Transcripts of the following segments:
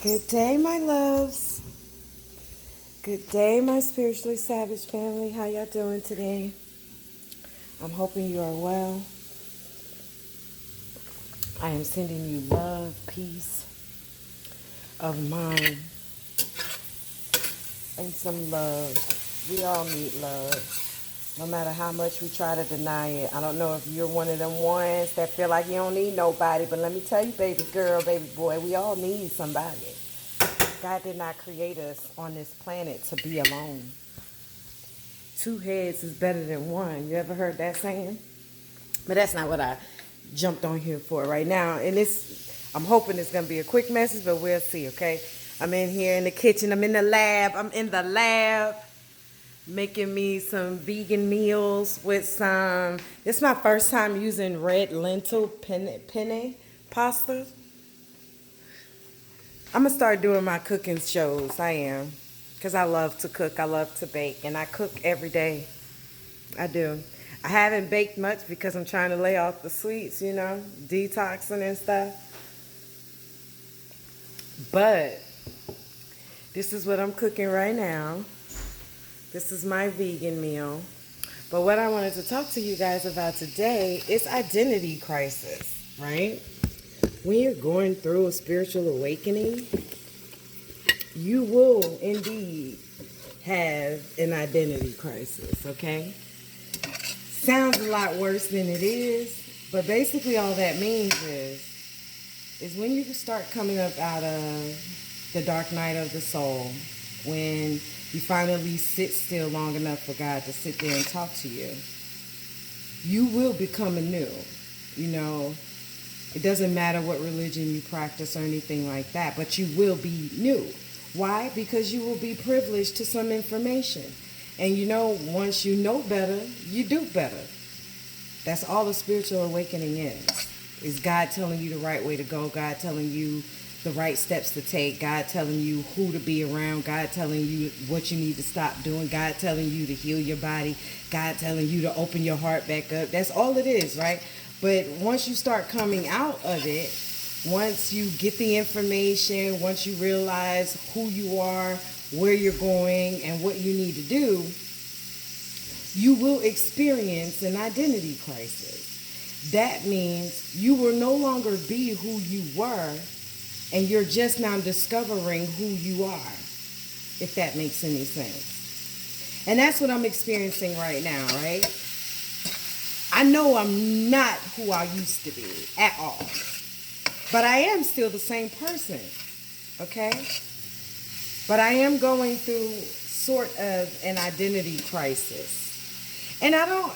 Good day, my loves. Good day, my spiritually savage family. How y'all doing today? I'm hoping you are well. I am sending you love, peace of mind, and some love. We all need love, no matter how much we try to deny it. I don't know if you're one of them ones that feel like you don't need nobody, but let me tell you, baby girl, baby boy, we all need somebody. God did not create us on this planet to be alone. Two heads is better than one. You ever heard that saying? But that's not what I jumped on here for right now. And I'm hoping it's gonna be a quick message, but we'll see. Okay? I'm in here in the kitchen. I'm in the lab. I'm in the lab making me some vegan meals with some. It's my first time using red lentil penne pasta. I'm gonna start doing my cooking shows. I am, because I love to cook. I love to bake, and I cook every day. I do. I haven't baked much because I'm trying to lay off the sweets, detoxing and stuff. But this is what I'm cooking right now. This is my vegan meal. But what I wanted to talk to you guys about today is identity crisis, right? When you're going through a spiritual awakening, you will indeed have an identity crisis, okay? Sounds a lot worse than it is, but basically all that means is when you start coming up out of the dark night of the soul, when you finally sit still long enough for God to sit there and talk to you, you will become anew. You know, it doesn't matter what religion you practice or anything like that, but you will be new. Why? Because you will be privileged to some information. And once you know better, you do better. That's all the spiritual awakening is God telling you the right way to go, God telling you the right steps to take, God telling you who to be around, God telling you what you need to stop doing, God telling you to heal your body, God telling you to open your heart back up. That's all it is, right? But once you start coming out of it, once you get the information, once you realize who you are, where you're going, and what you need to do, you will experience an identity crisis. That means you will no longer be who you were, and you're just now discovering who you are, if that makes any sense. And that's what I'm experiencing right now, right? I know I'm not who I used to be at all, but I am still the same person, okay? But I am going through sort of an identity crisis. And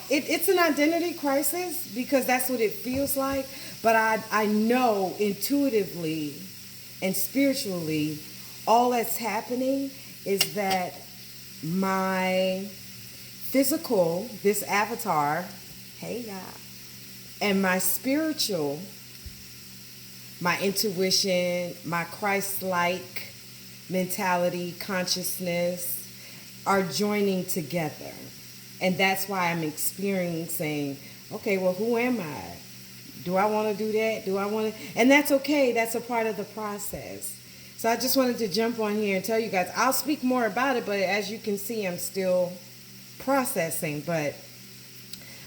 it's an identity crisis because that's what it feels like. But I know intuitively and spiritually, all that's happening is that my physical, this avatar, hey God, and my spiritual, my intuition, my Christ-like mentality, consciousness are joining together. And that's why I'm experiencing, okay, well, who am I? Do I want to do that? Do I want to? And that's okay. That's a part of the process. So I just wanted to jump on here and tell you guys, I'll speak more about it, but as you can see, I'm still processing. But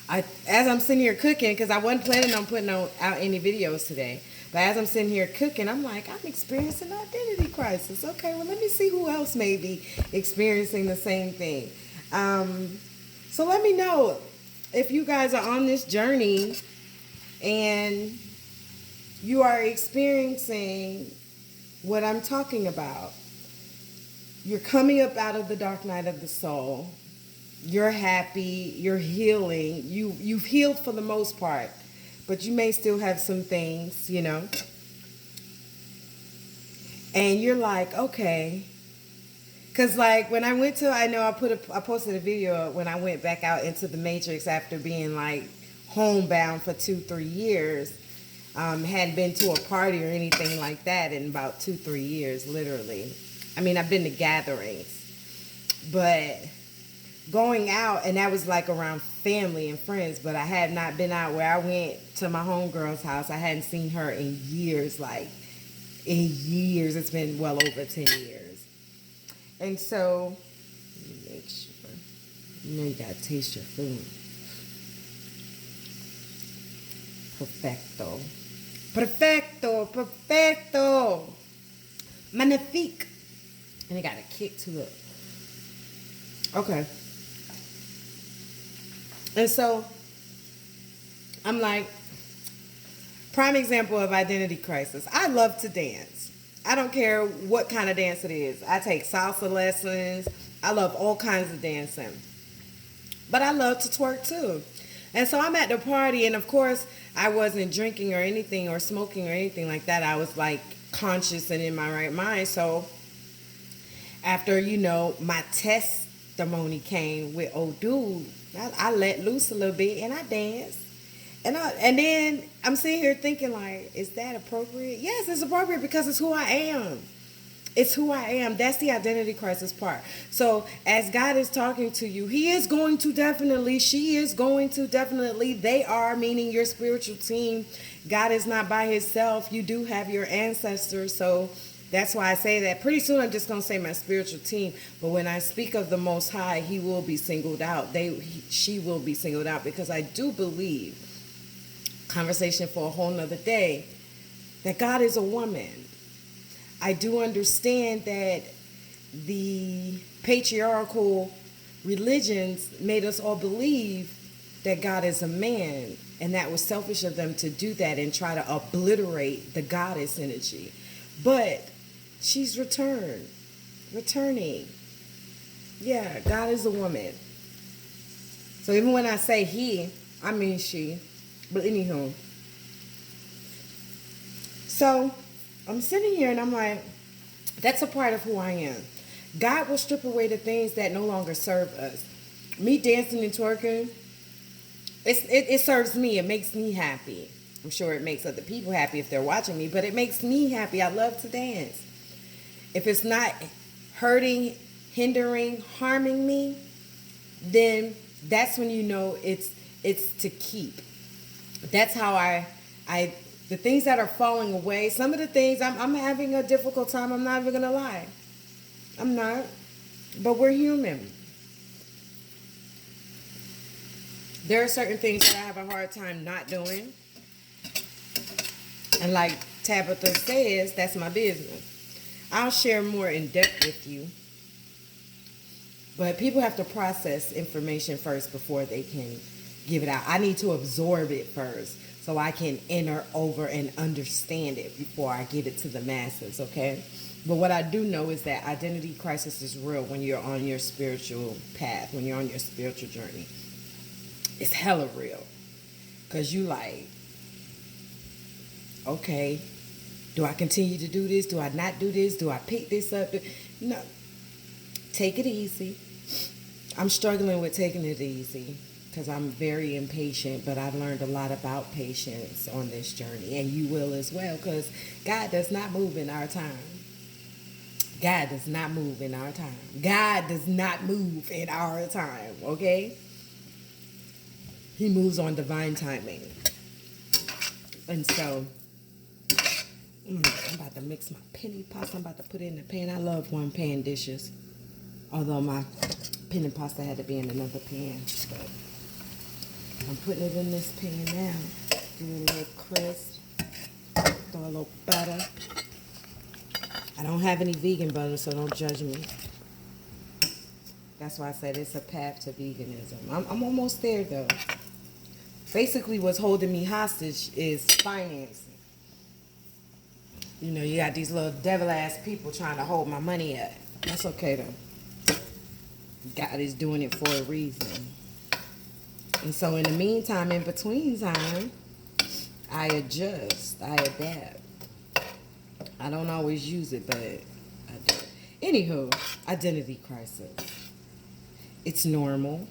as I'm sitting here cooking, because I wasn't planning on putting out any videos today, but as I'm sitting here cooking, I'm like, I'm experiencing an identity crisis. Okay, well, let me see who else may be experiencing the same thing. So let me know if you guys are on this journey and you are experiencing what I'm talking about. You're coming up out of the dark night of the soul. You're happy. You're healing. You've healed for the most part, but you may still have some things, And you're like, okay. Because, like, when I went to, I posted a video when I went back out into the Matrix after being, like, homebound for 2-3 years. Hadn't been to a party or anything like that in about 2-3 years, literally. I mean, I've been to gatherings. But going out, and that was, like, around family and friends, but I had not been out where I went to my homegirl's house. I hadn't seen her in years, like, in years. It's been well over 10 years. And so, make sure. You know you gotta taste your food. Perfecto. Perfecto. Perfecto. Magnifique. And it got a kick to it. Okay. And so, I'm like, prime example of identity crisis. I love to dance. I don't care what kind of dance it is. I take salsa lessons. I love all kinds of dancing. But I love to twerk too. And so I'm at the party, and of course, I wasn't drinking or anything or smoking or anything like that. I was like conscious and in my right mind. So after, my testimony came with, oh, dude, I let loose a little bit and I danced. And then I'm sitting here thinking, like, is that appropriate? Yes, it's appropriate because it's who I am. It's who I am. That's the identity crisis part. So as God is talking to you, he is going to definitely, she is going to definitely, they are, meaning your spiritual team. God is not by himself. You do have your ancestors. So that's why I say that. Pretty soon I'm just going to say my spiritual team. But when I speak of the Most High, he will be singled out. She will be singled out, because I do believe, conversation for a whole nother day, that God is a woman. I do understand that the patriarchal religions made us all believe that God is a man, and that was selfish of them to do that and try to obliterate the goddess energy. But she's returning. Yeah, God is a woman. So even when I say he, I mean she. But anywho. So I'm sitting here and I'm like, that's a part of who I am. God will strip away the things that no longer serve us. Me dancing and twerking, it serves me. It makes me happy. I'm sure it makes other people happy if they're watching me, but it makes me happy. I love to dance. If it's not hurting, hindering, harming me, then that's when you know it's to keep. That's how I the things that are falling away, some of the things I'm having a difficult time, I'm not even going to lie. I'm not. But we're human. There are certain things that I have a hard time not doing. And like Tabitha says, that's my business. I'll share more in depth with you. But people have to process information first before they can give it out. I need to absorb it first so I can enter over and understand it before I give it to the masses, okay? But what I do know is that identity crisis is real when you're on your spiritual path, when you're on your spiritual journey. It's hella real. Because you like, okay, do I continue to do this? Do I not do this? Do I pick this up? No. Take it easy. I'm struggling with taking it easy because I'm very impatient, but I've learned a lot about patience on this journey, and you will as well, because God does not move in our time. God does not move in our time. God does not move in our time, okay? He moves on divine timing. And so, I'm about to mix my penny pasta. I'm about to put it in the pan. I love one pan dishes. Although my penny pasta had to be in another pan. But I'm putting it in this pan now. Give it a little crisp. Throw a little butter. I don't have any vegan butter, so don't judge me. That's why I said it's a path to veganism. I'm almost there, though. Basically, what's holding me hostage is financing. You know, you got these little devil-ass people trying to hold my money up. That's okay, though. God is doing it for a reason. And so in the meantime, in between time, I adjust. I adapt. I don't always use it, but I do. Anywho, identity crisis. It's normal.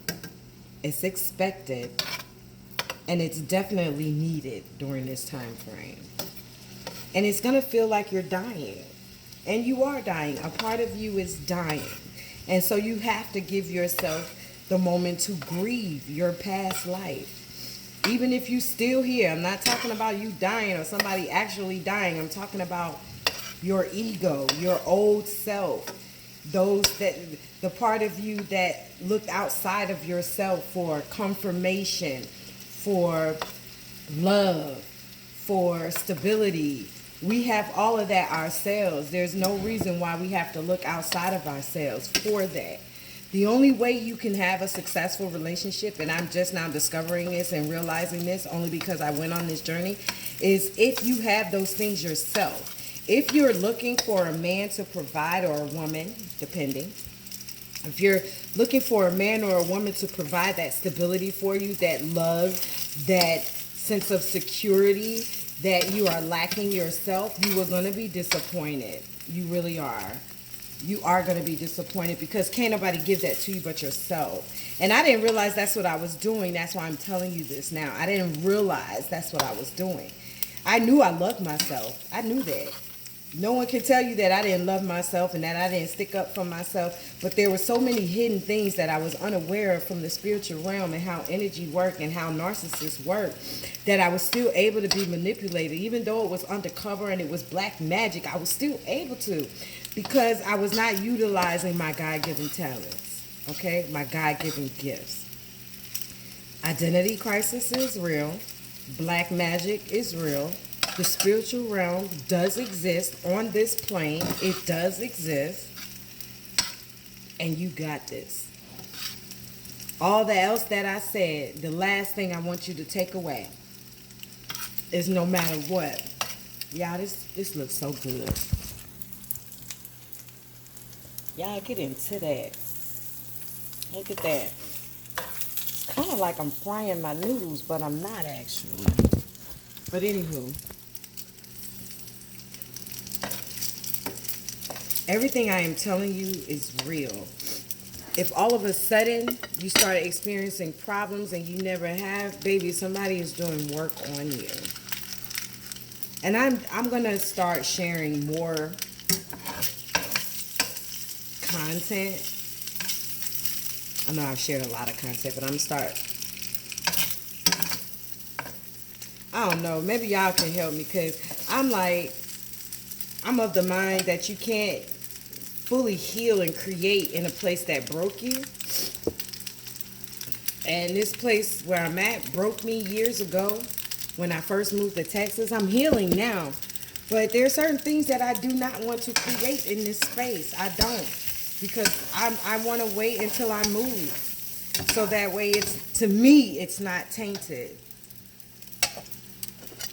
It's expected. And it's definitely needed during this time frame. And it's going to feel like you're dying. And you are dying. A part of you is dying. And so you have to give yourself the moment to grieve your past life. Even if you're still here. I'm not talking about you dying or somebody actually dying. I'm talking about your ego, your old self, the part of you that looked outside of yourself for confirmation, for love, for stability. We have all of that ourselves. There's no reason why we have to look outside of ourselves for that. The only way you can have a successful relationship, and I'm just now discovering this and realizing this only because I went on this journey, is if you have those things yourself. If you're looking for a man to provide, or a woman, depending, if you're looking for a man or a woman to provide that stability for you, that love, that sense of security that you are lacking yourself, you are going to be disappointed. You really are. You are going to be disappointed because can't nobody give that to you but yourself. And I didn't realize that's what I was doing. That's why I'm telling you this now. I didn't realize that's what I was doing. I knew I loved myself. I knew that. No one can tell you that I didn't love myself and that I didn't stick up for myself. But there were so many hidden things that I was unaware of from the spiritual realm and how energy worked and how narcissists work, that I was still able to be manipulated. Even though it was undercover and it was black magic, I was still able to, because I was not utilizing my God-given talents, okay? My God-given gifts. Identity crisis is real. Black magic is real. The spiritual realm does exist on this plane. It does exist. And you got this. All the else that I said, the last thing I want you to take away is no matter what. Y'all, this looks so good. Y'all get into that. Look at that. It's kind of like I'm frying my noodles, but I'm not actually. But anywho, everything I am telling you is real. If all of a sudden you start experiencing problems and you never have, baby, somebody is doing work on you. And I'm gonna start sharing more content. I know I've shared a lot of content, but I'm gonna start. I don't know. Maybe y'all can help me, because I'm of the mind that you can't fully heal and create in a place that broke you. And this place where I'm at broke me years ago when I first moved to Texas. I'm healing now. But there are certain things that I do not want to create in this space. I don't. Because I want to wait until I move. So that way, to me, it's not tainted.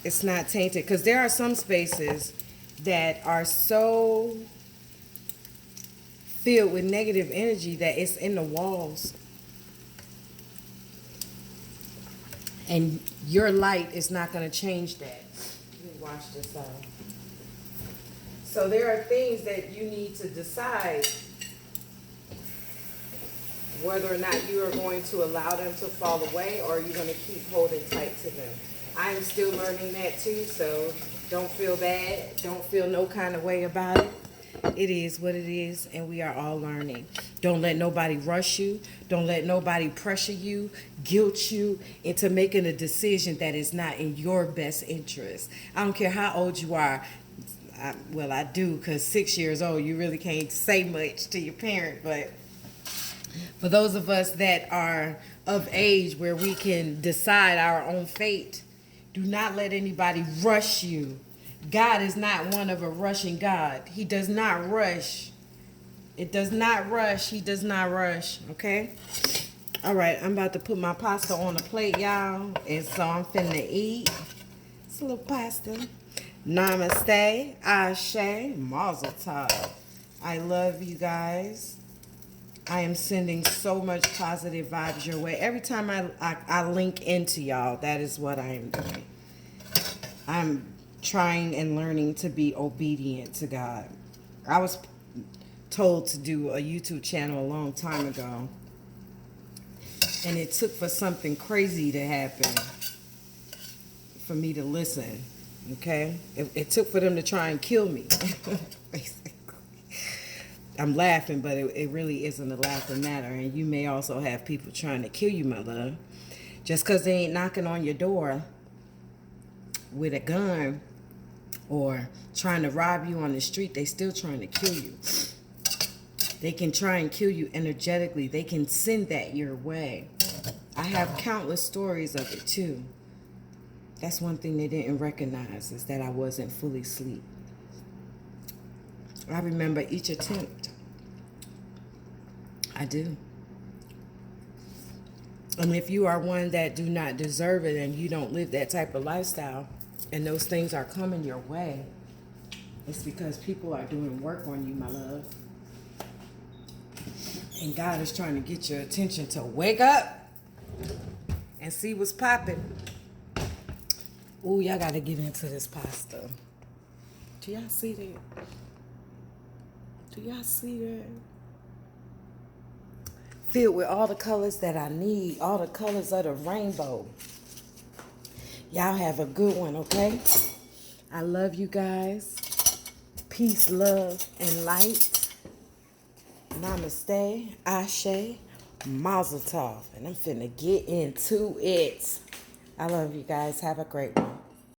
It's not tainted. Because there are some spaces that are so filled with negative energy that it's in the walls. And your light is not going to change that. Let me wash this out. So there are things that you need to decide whether or not you are going to allow them to fall away, or you're going to keep holding tight to them. I'm still learning that too, so don't feel bad. Don't feel no kind of way about it. It is what it is, and we are all learning. Don't let nobody rush you. Don't let nobody pressure you, guilt you into making a decision that is not in your best interest. I don't care how old you are. I do, because 6 years old, you really can't say much to your parent. But for those of us that are of age where we can decide our own fate, do not let anybody rush you. God is not one of a rushing God. He does not rush. It does not rush. He does not rush. Okay? All right. I'm about to put my pasta on the plate, y'all. And so I'm finna eat. It's a little pasta. Namaste. Ashe. Mazel tov. I love you guys. I am sending so much positive vibes your way. Every time I link into y'all, that is what I am doing. I'm trying and learning to be obedient to God. I was told to do a YouTube channel a long time ago, and it took for something crazy to happen for me to listen. Okay? It took for them to try and kill me. Basically. I'm laughing, but it really isn't a laughing matter. And you may also have people trying to kill you, my love. Just because they ain't knocking on your door with a gun or trying to rob you on the street, they still trying to kill you. They can try and kill you energetically. They can send that your way. I have countless stories of it too. That's one thing they didn't recognize, is that I wasn't fully asleep. I remember each attempt. I do. And if you are one that do not deserve it and you don't live that type of lifestyle and those things are coming your way, it's because people are doing work on you, my love. And God is trying to get your attention to wake up and see what's popping. Ooh, y'all got to get into this pasta. Do y'all see that? Do y'all see that? Filled with all the colors that I need, all the colors of the rainbow. Y'all have a good one, okay? I love you guys. Peace, love, and light. Namaste, Ashe, Mazel Tov. And I'm finna get into it. I love you guys. Have a great one.